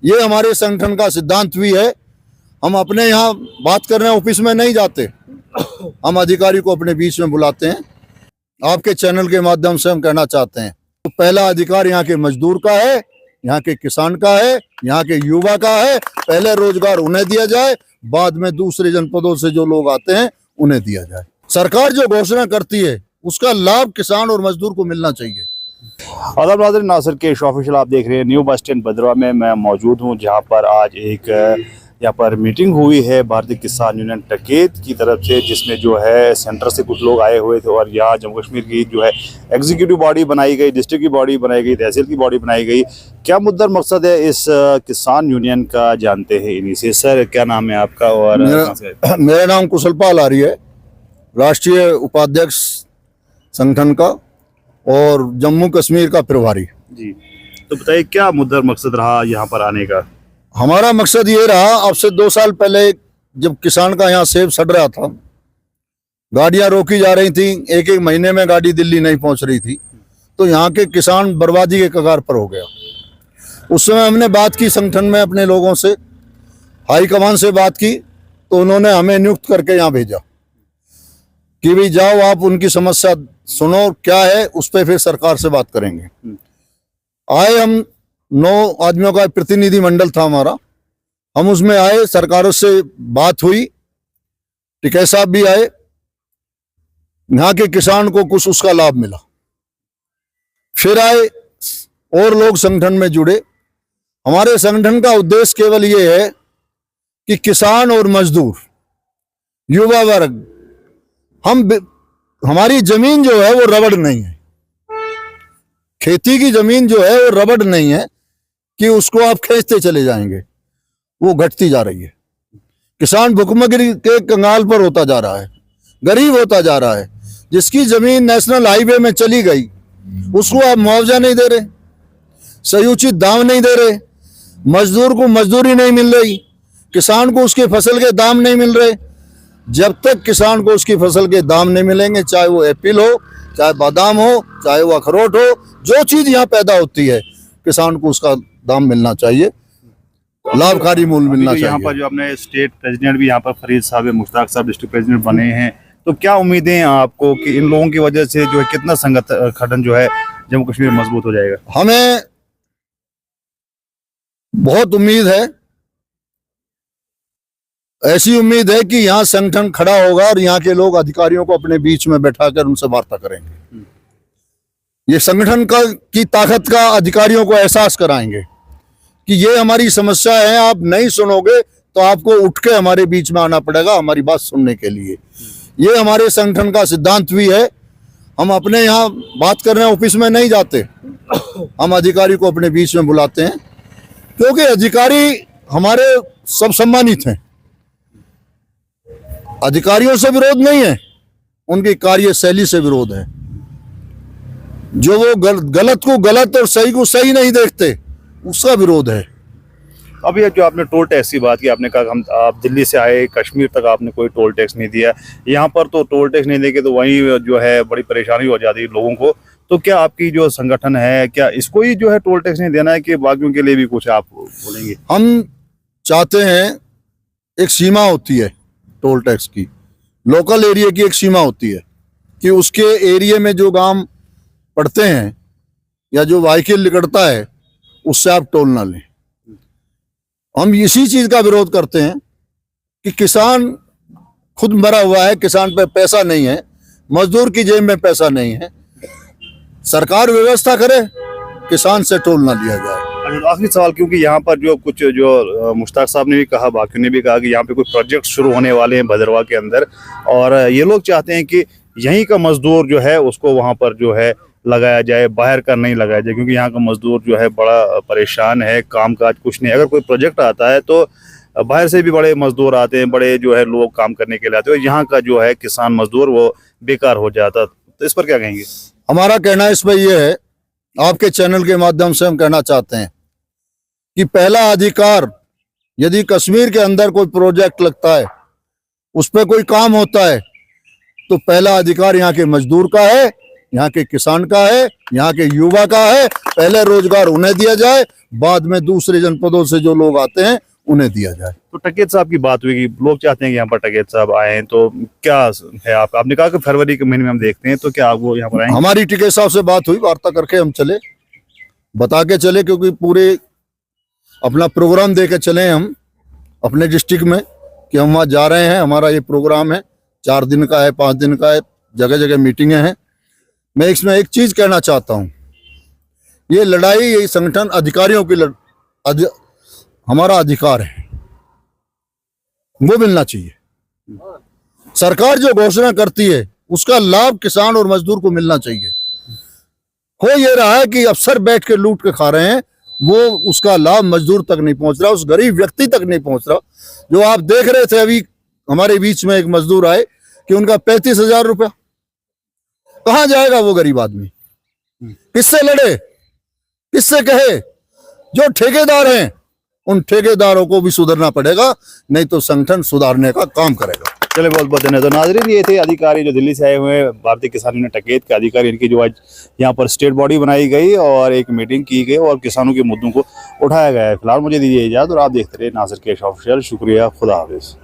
ये हमारे संगठन का सिद्धांत भी है। हम अपने यहाँ बात करने ऑफिस में नहीं जाते, हम अधिकारी को अपने बीच में बुलाते हैं। आपके चैनल के माध्यम से हम कहना चाहते हैं, तो पहला अधिकार यहाँ के मजदूर का है, यहाँ के किसान का है, यहाँ के युवा का है। पहले रोजगार उन्हें दिया जाए, बाद में दूसरे जनपदों से जो लोग आते हैं उन्हें दिया जाए। सरकार जो घोषणा करती है उसका लाभ किसान और मजदूर को मिलना चाहिए। आदाब नाज़रीन, नासिर के शो ऑफिशियल आप देख रहे हैं। न्यू बस स्टैंड भद्रवाह में मैं मौजूद हूं, जहां पर आज एक यहाँ पर मीटिंग हुई है भारतीय किसान यूनियन टकेत की तरफ से, जिसमें जो है सेंटर से कुछ लोग आए हुए थे और यहाँ जम्मू कश्मीर की जो है एग्जीक्यूटिव बॉडी बनाई गई, डिस्ट्रिक्ट की बॉडी बनाई गई, तहसील की बॉडी बनाई गई। क्या मुद्दा मकसद है इस किसान यूनियन का, जानते हैं इन्हीं से। सर, क्या नाम है आपका? और मेरा नाम कुशलपाल आर्य है, राष्ट्रीय उपाध्यक्ष संगठन का और जम्मू कश्मीर का प्रभारी जी। तो बताइए, क्या मुद्दा मकसद रहा यहाँ पर आने का? हमारा मकसद ये रहा, अब से 2 साल पहले जब किसान का यहाँ सेब सड़ रहा था, गाड़ियां रोकी जा रही थी, एक एक महीने में गाड़ी दिल्ली नहीं पहुंच रही थी, तो यहाँ के किसान बर्बादी के कगार पर हो गया। उस समय हमने बात की संगठन में अपने लोगों से, हाईकमान से बात की, तो उन्होंने हमें नियुक्त करके यहाँ भेजा कि भाई जाओ, आप उनकी समस्या सुनो क्या है, उस पर फिर सरकार से बात करेंगे। आए, हम 9 आदमियों का प्रतिनिधि मंडल था हमारा, हम उसमें आए, सरकारों से बात हुई, टिकै साहब भी आए, यहाँ के किसान को कुछ उसका लाभ मिला। फिर आए और लोग संगठन में जुड़े। हमारे संगठन का उद्देश्य केवल ये है कि किसान और मजदूर, युवा वर्ग, हमारी जमीन जो है वो रबड़ नहीं है, खेती की जमीन जो है वो रबड़ नहीं है कि उसको आप खींचते चले जाएंगे, वो घटती जा रही है। किसान भुखमरी के कंगाल पर होता जा रहा है, गरीब होता जा रहा है। जिसकी जमीन नेशनल हाईवे में चली गई उसको आप मुआवजा नहीं दे रहे, सही उचित दाम नहीं दे रहे, मजदूर को मजदूरी नहीं मिल रही, किसान को उसके फसल के दाम नहीं मिल रहे। जब तक किसान को उसकी फसल के दाम नहीं मिलेंगे, चाहे वो एप्पल हो, चाहे बादाम हो, चाहे वो अखरोट हो, जो चीज यहाँ पैदा होती है, किसान को उसका दाम मिलना चाहिए, लाभकारी मूल्य मिलना चाहिए। यहाँ पर जो अपने स्टेट प्रेसिडेंट भी यहाँ पर फरीद साहब, मुश्ताक साहब डिस्ट्रिक्ट प्रेसिडेंट बने हैं, तो क्या उम्मीदें हैं आपको कि इन लोगों की वजह से जो है कितना संगठन जो है जम्मू कश्मीर मजबूत हो जाएगा? हमें बहुत उम्मीद है, ऐसी उम्मीद है कि यहाँ संगठन खड़ा होगा और यहाँ के लोग अधिकारियों को अपने बीच में बैठाकर उनसे वार्ता करेंगे। ये संगठन की ताकत का अधिकारियों को एहसास कराएंगे कि ये हमारी समस्या है, आप नहीं सुनोगे तो आपको उठ के हमारे बीच में आना पड़ेगा हमारी बात सुनने के लिए। ये हमारे संगठन का सिद्धांत भी है। हम अपने यहाँ बात करने ऑफिस में नहीं जाते, हम अधिकारी को अपने बीच में बुलाते हैं, क्योंकि अधिकारी हमारे सब सम्मानित हैं। अधिकारियों से विरोध नहीं है, उनकी कार्यशैली से विरोध है। जो वो गलत को गलत और सही को सही नहीं देखते, उसका विरोध है। अब ये जो आपने टोल टैक्स की बात की, आपने कहा आप दिल्ली से आए, कश्मीर तक आपने कोई टोल टैक्स नहीं दिया, यहाँ पर तो टोल टैक्स नहीं देके तो वहीं जो है बड़ी परेशानी हो जाती है लोगों को। तो क्या आपकी जो संगठन है, क्या इसको ही जो है टोल टैक्स नहीं देना है कि बाकियों के लिए भी कुछ आप बोलेंगे? हम चाहते हैं, एक सीमा होती है टोल टैक्स की, लोकल एरिया की एक सीमा होती है कि उसके एरिया में जो गांव पड़ते हैं या जो व्हीकल निकलता है उससे आप टोल ना लें। हम इसी चीज का विरोध करते हैं कि किसान खुद मरा हुआ है, किसान पे पैसा नहीं है, मजदूर की जेब में पैसा नहीं है, सरकार व्यवस्था करे, किसान से टोल ना लिया जाए। आखिरी सवाल, क्योंकि यहाँ पर जो कुछ जो मुश्ताक साहब ने भी कहा, बाकियों ने भी कहा कि यहाँ पे कुछ प्रोजेक्ट शुरू होने वाले हैं भद्रवाह के अंदर, और ये लोग चाहते हैं कि यहीं का मजदूर जो है उसको वहाँ पर जो है लगाया जाए, बाहर का नहीं लगाया जाए, क्योंकि यहाँ का मजदूर जो है बड़ा परेशान है, काम काज कुछ नहीं। अगर कोई प्रोजेक्ट आता है तो बाहर से भी बड़े मजदूर आते हैं, बड़े जो है लोग काम करने के लिए आते हैं, यहाँ का जो है किसान मजदूर वो बेकार हो जाता। तो इस पर क्या कहेंगे? हमारा कहना इस पर यह है, आपके चैनल के माध्यम से हम कहना चाहते हैं कि पहला अधिकार, यदि कश्मीर के अंदर कोई प्रोजेक्ट लगता है, उस पर कोई काम होता है, तो पहला अधिकार यहाँ के मजदूर का है, यहाँ के किसान का है, यहाँ के युवा का है। पहले रोजगार उन्हें दिया जाए, बाद में दूसरे जनपदों से जो लोग आते हैं उन्हें दिया जाए। तो टकेत साहब की बात हुई कि लोग चाहते हैं कि यहाँ पर टकेत साहब आए हैं, तो क्या है आपने कहा कि फरवरी के महीने में हम देखते हैं, तो क्या आप वो यहाँ पर आएंगे? हमारी टिकैत साहब से बात हुई, वार्ता करके हम चले, बता के चले, क्योंकि पूरे अपना प्रोग्राम दे के चले हम अपने डिस्ट्रिक्ट में कि हम वहाँ जा रहे हैं, हमारा ये प्रोग्राम है, 4 दिन का है, 5 दिन का है, जगह जगह मीटिंगें हैं। मैं इसमें एक चीज कहना चाहता हूँ, ये लड़ाई, ये संगठन अधिकारियों की हमारा अधिकार है, वो मिलना चाहिए। सरकार जो घोषणा करती है उसका लाभ किसान और मजदूर को मिलना चाहिए। हो ये रहा है कि अफसर बैठ के लूट के खा रहे हैं, वो उसका लाभ मजदूर तक नहीं पहुंच रहा, उस गरीब व्यक्ति तक नहीं पहुंच रहा। जो आप देख रहे थे अभी हमारे बीच में एक मजदूर आए कि उनका 35,000 रुपया, कहां जाएगा वो गरीब आदमी? किससे लड़े, किससे कहे? जो ठेकेदार हैं उन ठेकेदारों को भी सुधरना पड़ेगा, नहीं तो संगठन सुधारने का काम करेगा। चलिए, बहुत बहुत धन्यवाद। तो नाजरीन, ये थे अधिकारी जो दिल्ली से आए हुए हैं, भारतीय किसान यूनियन टकेत के अधिकारी, इनकी जो आज यहाँ पर स्टेट बॉडी बनाई गई और एक मीटिंग की गई और किसानों के मुद्दों को उठाया गया है। फिलहाल मुझे दीजिए इजाजत और आप देखते रहे नासिर केश ऑफिशियल। शुक्रिया, खुदा हाफिज।